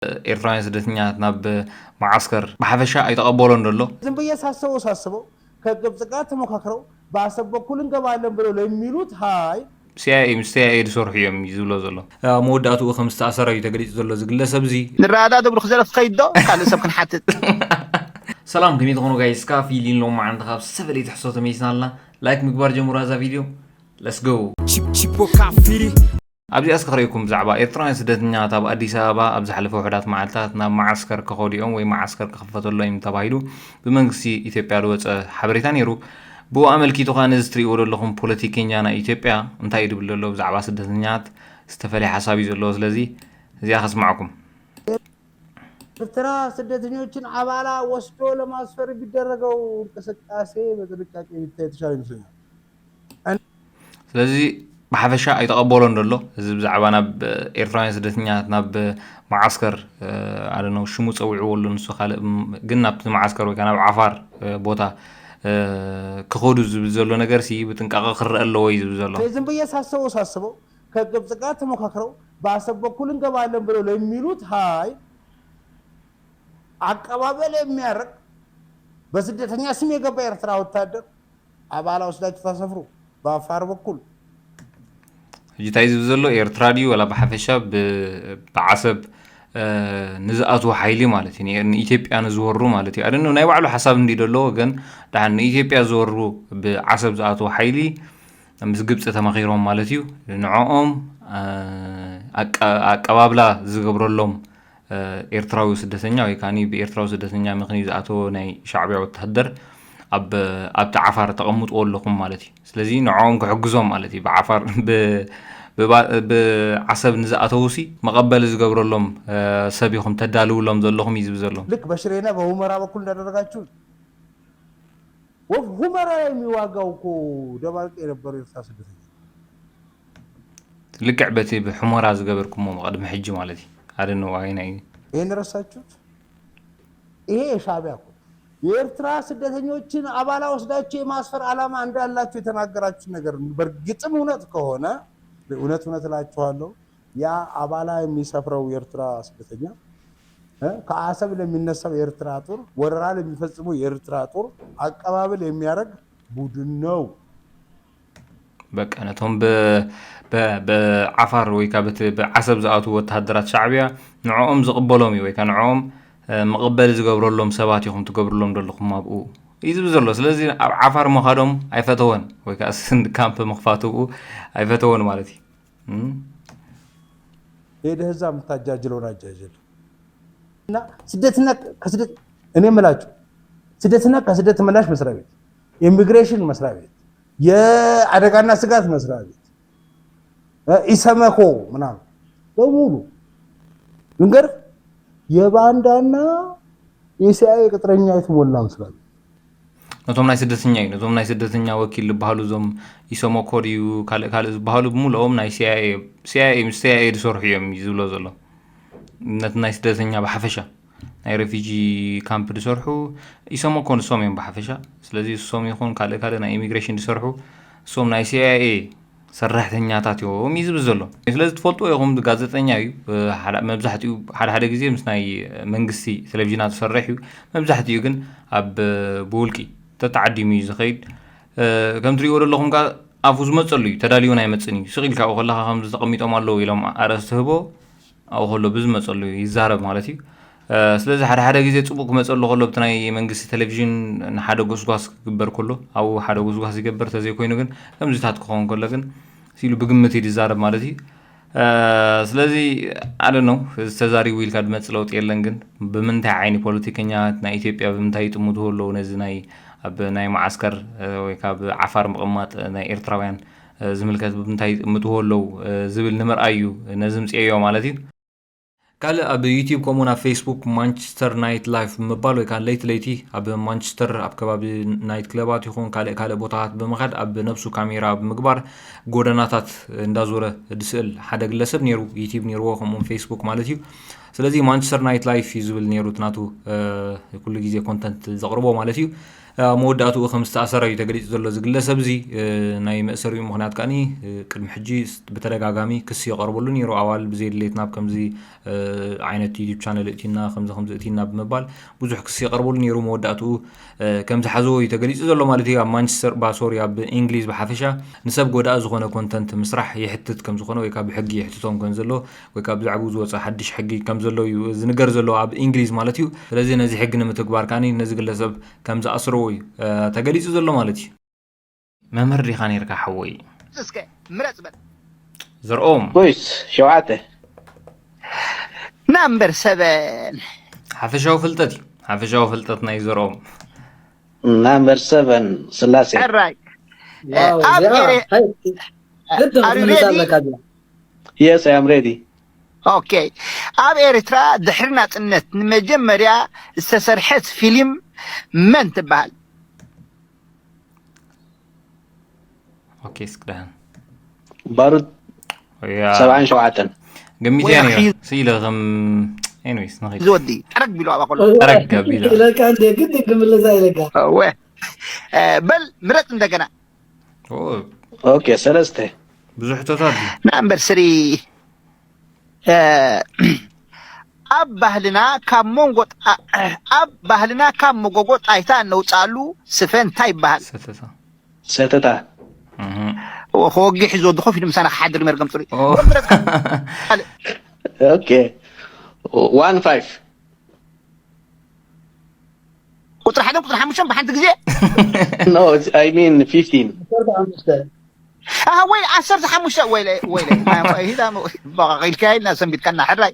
ኤርትራውያን ስደተኛት ናብ ማዓስከር ብሓፈሻ ኣይተቐበሎን ደሎ ዝም ብዬ ሳስበው ከግብጽ ጋር ተመካክረው በአሰብ በኩል እንገባለን ብለው ለሚሉት ሃይ ሲአይኤ ምስቲአይኤ ዝሰርሑ እዮም ዝብሎ ዘሎ መወዳእትኡ ከም ዝተኣሰረ እዩ ተገሊጹ ዘሎ ዝግለሰብ እዚ ንራዳ ደብሉ ክዘለፍ ትኸይዶ ካልእ ሰብ ክንሓትት ሰላም ከመይ ትኾኑ ጋይስ ካፍ ኢሊን ሎም ማዓንቲ ካብ ሰበለይ ትሕሶ ተመይስና ኣለና ላይክ ምግባር ጀምሩ ኣዛ ቪድዮ ለትስ ጎ ኣብዚ ኣስከረይኩም ብዛዕባ ኤርትራውያን ስደተኛታት ኣብ ኣዲስ ኣበባ ኣብ ዝሓለፈ ውሕዳት መዓልትታት ናብ ማዓስከር ክኸዲኦም ወይ ማዓስከር ክኽፈተሎም ተባሂሉ ብመንግስቲ ኢትዮጵያ ዝወፀ ሓበሬታ ነይሩ ብኡ ኣመልኪቱ ኸ ነዚ ትሪእዎ ዘለኹም ፖለቲከኛ ናይ ኢትዮጵያ እንታይ ይድብል ዘሎ ብዛዕባ ስደተኛታት ዝተፈለየ ሓሳብ እዩ ዘለዎ ስለዚ እዚኣ ከስማዓኩም ኤርትራ ስደተኞችን አባላ ወስዶ ለማስፈር ቢደረገው እንቅስቃሴ በጥንቃቄ ቢታይ የተሻለ ይመስለኛል ስለዚ ብሓፈሻ ኣይተቐበሎን ደሎ እዚ ብዛዕባ ናብ ኤርትራውያን ስደተኛታት ናብ ማዓስከር ኣደነው ሽሙ ፀዊዕዎሉ ንሱ ካልእ ግን ናብቲ ማዓስከር ወይ ናብ ዓፋር ቦታ ክኸዱ ዝብል ዘሎ ነገር ሲ ብጥንቃቐ ክረአ ኣለዎ እዩ ዝብል ዘሎ ዝም ብዬ ሳስበው ከግብጽ ጋር ተመካክረው በአሰብ በኩል እንገባለን ብለው ለሚሉት ሃይ አቀባበል የሚያርቅ በስደተኛ ስም የገባ ኤርትራ ወታደር አባላ ወስዳችሁ ታሰፍሩ በአፋር በኩል ጅታይ ዝብል ዘሎ ኤርትራ ዲ ወላ ብሓፈሻ ብዓሰብ ንዝኣቱ ሓይሊ ማለት እዩ ንኢትዮጵያ ንዝወሩ ማለት እዩ ኣደነ ናይ ባዕሉ ሓሳብ እንዲ ደለዎ ግን ዳሓን ንኢትዮጵያ ዝወሩ ብዓሰብ ዝኣቱ ሓይሊ ምስ ግብፂ ተመኺሮም ማለት እዩ ንዕኦም ኣቀባብላ ዝገብረሎም ኤርትራዊ ስደተኛ ወይ ካኒ ብኤርትራዊ ስደተኛ ምኽንያት ዝኣተወ ናይ ሻዕብያ ወታደር ኣብቲ ዓፋር ተቐምጥዎ ኣለኹም ማለት እዩ ስለዚ ንዕኦም ክሕግዞም ማለት እዩ ብዓፋር ብዓሰብ ንዝኣተውሲ መቐበሊ ዝገብረሎም ሰብ ኢኹም ተዳልውሎም ዘለኹም እዩ ዝብል ዘሎ ልክ በሽሬና በሁመራ በኩል እንዳደረጋችሁ ሁመራ የሚዋጋው እኮ ደባርቅ የነበሩ ኤርትራ ስደተኛ ልክዕ በቲ ብሑመራ ዝገበርኩሞ መቐድሚ ሕጂ ማለት እዩ አደነው አይናይ ይሄን ረሳችሁት ይሄ ሻዕቢያ እኮ የኤርትራ ስደተኞችን አባላ ወስዳችሁ የማስፈር ዓላማ እንዳላችሁ የተናገራችሁ ነገር በርግጥም እውነት ከሆነ እውነት እላችኋለሁ ያ አባላ የሚሰፍረው የኤርትራ ስደተኛ ከአሰብ ለሚነሳው የኤርትራ ጦር ወረራ ለሚፈጽመው የኤርትራ ጦር አቀባበል የሚያደርግ ቡድን ነው በቃ ነቶም በዓፋር ወይ ካብ ብዓሰብ ዝኣቱ ወተሃደራት ሻዕብያ ንዕኦም ዝቕበሎም ወይ ከዓ ንዕኦም መቐበሊ ዝገብረሎም ሰባት ኢኹም ትገብርሎም ዘለኹም ኣብኡ እዩ ዝብል ዘሎ ስለዚ ኣብ ዓፋር ምኻዶም ኣይፈተወን ወይ ከዓ ስንድ ካምፕ ምኽፋትኡ ኣይፈተወን ማለት እዩ ሄደህ እዛ የምታጃጅለውን አጃጅል እና ስደትና ከስደት እኔ የምላችሁ ስደትና ከስደት መላሽ መስሪያ ቤት ኢሚግሬሽን መስሪያ ቤት የአደጋና ስጋት መስሪያ ቤት ኢሰመኮ ምናምን በሙሉ እንግዲህ የባንዳና የሲአይኤ ቅጥረኛ የተሞላ መስላል ነቶም ናይ ስደተኛ ወኪል ልባሃሉ ዞም ኢሰመኮ ዲዩ ካልእ ዝባሃሉ ብሙሉኦም ናይ ሲአይኤ ምስቲአይኤ ዝሰርሑ እዮም ዝብሎ ዘሎ ነቲ ናይ ስደተኛ ብሓፈሻ ናይ ሬፊጂ ካምፕ ዝሰርሑ ኢሰመኮ ንሶም እዮም ብሓፈሻ ስለዚ እሶም ይኹን ካልእ ናይ ኢሚግሬሽን ዝሰርሑ እሶም ናይ ሲአይኤ ሰራሕተኛታት እዮም እዩ ዝብል ዘሎ ስለዚ ትፈልጥዎ ኢኹም ጋዜጠኛ እዩ መብዛሕትኡ ሓደ ግዜ ምስ ናይ መንግስቲ ቴሌቭዥናት ዝሰርሕ እዩ መብዛሕትኡ ግን ኣብ ብውልቂ ተተዓዲሙ እዩ ዝኸይድ ከም ትሪእዎ ዘለኹም ካ ኣፉ ዝመፀሉ እዩ ተዳልዩ ናይ መፅን እዩ ስቂልካ ኣብኡ ከለካ ከም ዝተቐሚጦም ኣለዉ ኢሎም ኣርእስቲ ህቦ ኣብኡ ከሎ ብዝመፀሉ ይዛረብ ማለት እዩ ስለዚ ሓደ ግዜ ፅቡቅ ክመፀሉ ከሎ ብቲ ናይ መንግስቲ ቴሌቭዥን ንሓደ ጎስጓስ ክግበር ከሎ ኣብኡ ሓደ ጎስጓስ ይገበር ተዘይኮይኑ ግን ከምዚታት ክኸውን ከሎ ግን ሲሉ ብግምት ይዛረብ ማለት እዩ ስለዚ ኣደነው ዝተዛሪቡ ኢልካ ድመፅእ ለውጢ የለን ግን ብምንታይ ዓይኒ ፖለቲከኛት ናይ ኢትዮጵያ ብምንታይ ይጥምቱ ኣለዉ ነዚ ናይ ኣብ ናይ ማዓስከር ወይ ካብ ዓፋር ምቕማጥ ናይ ኤርትራውያን ዝምልከት ብምንታይ ይጥምቱ ኣለዉ ዝብል ንምርኣይ እዩ ነዚ ምፅአዮ ማለት እዩ ካልእ ኣብ ዩቲዩብ ከምኡውን ኣብ ፌስቡክ ማንቸስተር ናይት ላይፍ ብምባል ወይ ከዓ ለይቲ ኣብ ማንቸስተር ኣብ ከባቢ ናይት ክለባት ይኹን ካልእ ቦታታት ብምኻድ ኣብ ነብሱ ካሜራ ብምግባር ጎደናታት እንዳዞረ ድስእል ሓደ ግለሰብ ነይሩ ዩቲዩብ ነይርዎ ከምኡውን ፌስቡክ ማለት እዩ ስለዚ ማንቸስተር ናይት ላይፍ እዩ ዝብል ነይሩ ትናቱ ኩሉ ግዜ ኮንተንት ዘቕርቦ ማለት እዩ موداتو خمس تأثر يتقليد زلوا زقلة سبزي ناي مأسر يوم مخنات كاني كل محجي بترجع عجامي كسي قربوا لني رو أول بزي اللي تناب كم زي عينة يوتيوب شانل اتينا خمسة اتينا بمبال بزح كسي قربوا لني رو موداتو كم زحزو يتقليد زلوا مالتي مانشستر باسوريا بإنجليز بحافشة نسب جودا زخونة كونتنت مسرح يحتت كم زخونة ويكاب حقي يحتتهم كن زلوا ويكاب زعجوز وصح حدش حقي كم زلوا زنقر زلوا بإنجليز مالتيو لازم نزي حقنا متكبر كاني نزق لسب كم زأسرو تقليد زلوا مالتي ما مري خاني ركع حوي اسكي مرتبة زرقوم كويس شوعته نمبر 7 حفشة وفلتتنا يزرقوم نمبر 7 سلاسي الراي واو أب يا إيري- هاي انت Are you بتملس ready? لك هذا يس اي ام ريدي اوكي اب اريترا دحرنا طنت نمجمريا استسرحت فيلم من تبال اوكي سكدان بارد يا 7 شوعة قميت ويا يعني أخي. سيلة غم انويس نغيب زودي حرق بلو بقول ترقى بيلا لك عندي قد بتملس لك وين بل مرت عندنا اوه اوكي سلسته بزح توتادي نمبر 3 اب ባህልና ካብ መጎጎ ጣይታ ነውፃሉ ስፈን እንታይ ይበሃል ستة ستتا ወጊ ሒዞ ድኾፍ ኢሉ ምሳና ሓድር መርገም ፅሩይ اوه اوكي 1 5 ቁጥሪ ሓደ ቁጥሪ ሓሙሽተ ብሓንቲ ግዜ نو اي مين 15 ወይ 15 ወይ ሂዳ በቂልካይና ሰንቢትካና ሕራይ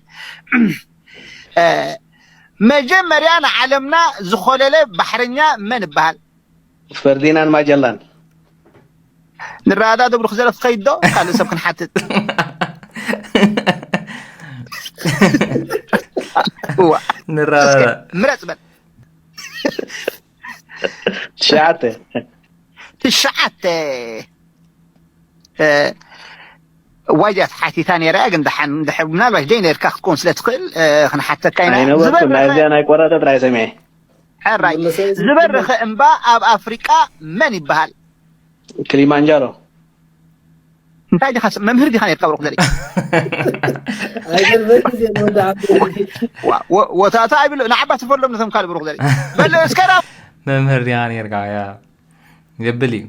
መጀመርያ ንዓለምና ዝኮለለ ባሕረኛ መን ይበሃል فرديناند ماجلان ንራዳ ደብሩ ክዘለፍ ትኸይድ ዶ ካልእ ሰብ ክንሓትት نرى ምረፅ በል شعته ትሽዓተ ዋጃት ሓቲታ ነይራ ግን ድሕር ምናልባሽ ደይ ነርካ ክትኮን ስለ ትኽእል ክንሓተካ ኢና اي نبرت نازيان اي قراتت راي سمعي ሕራይ ዝበረኸ እምባ ኣብ ኣፍሪቃ መን ይበሃል كليمانجارو እንታይ ዲኻ መምህር ዲኻ ነርካ ብሩክ ዘርኢ هاي الفيديو زي ما عندي ወታታ ይብሉ ንዓባ ትፈሎም ነቶም ካልእ ብሩክ ዘርኢ በል እስከራ ممهر يعني يرجع يا يبلي